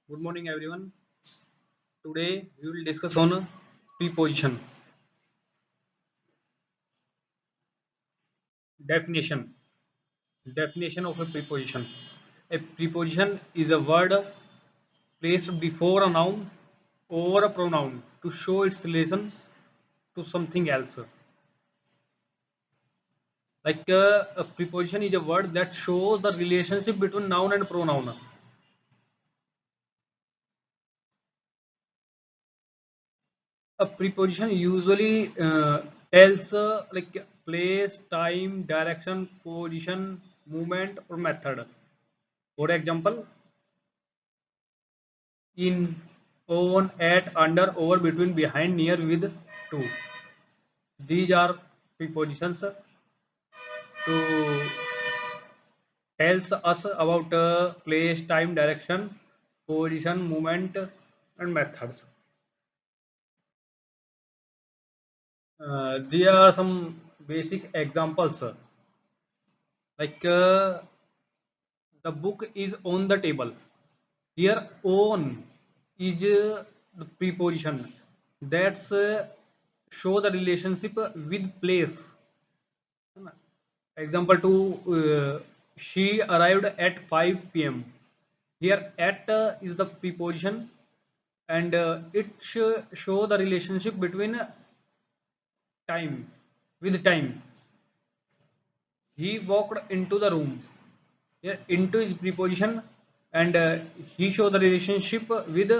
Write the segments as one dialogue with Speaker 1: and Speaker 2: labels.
Speaker 1: Good morning, everyone. Today we will discuss on preposition. Definition. Definition of a preposition. A preposition is a word placed before a noun or a pronoun to show its relation to something else. A preposition is a word that shows the relationship between noun and pronoun. A preposition usually tells like place, time, direction, position, movement, or method. For example, in, on, at, under, over, between, behind, near, with, to. These are prepositions to tells us about place, time, direction, position, movement, and methods. There are some basic examples. Like the book is on the table. Here, on is the preposition that's show the relationship with place. Example 2, she arrived at 5 p.m. Here, at is the preposition and it show the relationship between time with time. He walked into the room. Here, into is preposition and he show the relationship with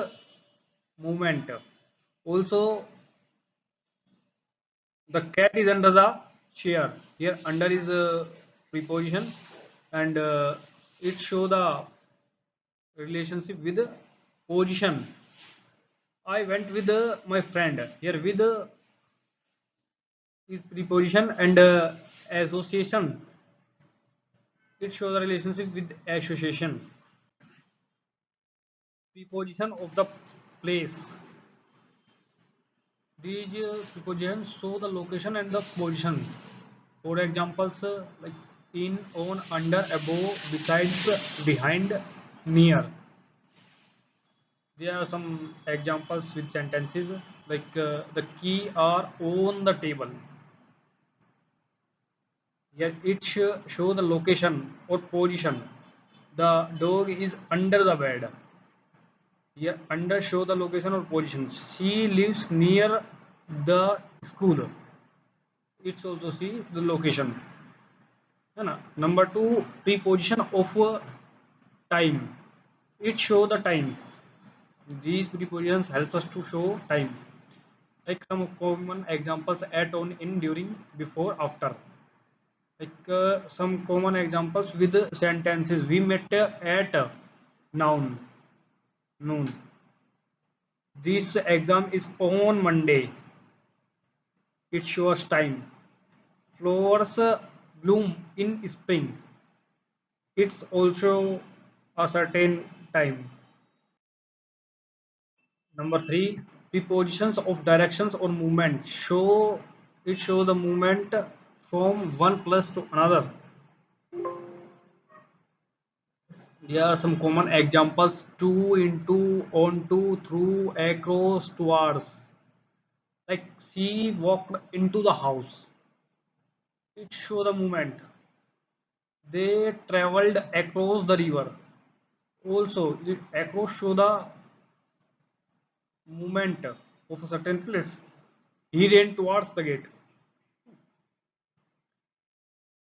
Speaker 1: movement. Also, the cat is under the chair. Here, under is a preposition and it show the relationship with position. I went with my friend. Here, with is preposition and association. It shows the relationship with association. Preposition of the place. These prepositions show the location and the position. For examples, like in, on, under, above, besides, behind, near. There are some examples with sentences like the key are on the table. Here it show the location or position. The dog is under the bed. Here under show the location or position. She lives near the school. It's also see the location. है ना? Number 2, preposition of time. It show the time. These prepositions help us to show time. Like some common examples: at, on, in, during, before, after. Like some common examples with sentences: we met at noun noon. This exam is on Monday. It shows time. Flowers bloom in spring. It's also a certain time. Number 3, prepositions of directions or movement. Show the movement from one place to another. There are some common examples: to, into, onto, through, across, towards. Like she walked into the house. It show the movement. They traveled across the river. Also, across show the movement of a certain place. He ran towards the gate.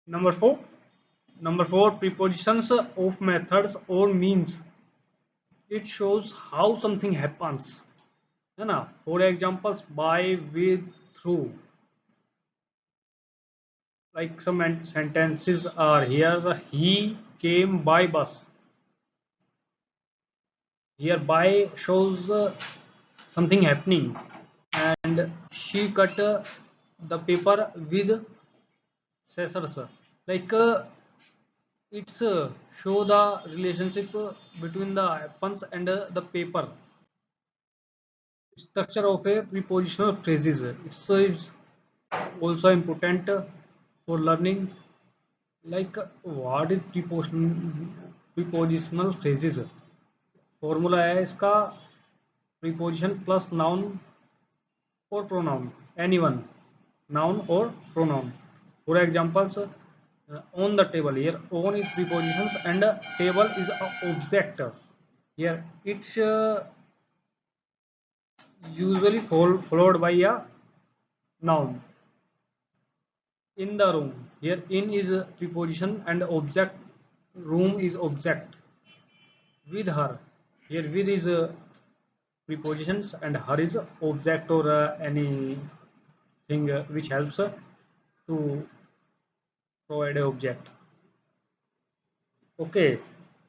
Speaker 1: Number 4. Number 4, prepositions of methods or means. It shows how something happens. है ना? For examples, by, with, through. Like some sentences are here: he came by bus. Here by shows something happening and she cut the paper with scissors. Like it's show the relationship between the happens and the paper. Structure of a prepositional phrases. It's also important for learning. Like what is prepositional phrases? Formula है इसका preposition plus noun और pronoun, any one, noun or pronoun. For examples, on the table. Here on is prepositions and table is a object. Here it's usually followed by a noun. In the room. Here in is a preposition and object. Room is object. With her. Here with is prepositions and her is object or anything which helps to provide a object. Okay,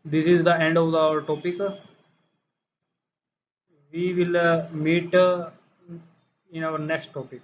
Speaker 1: this is the end of our topic. We will meet in our next topic.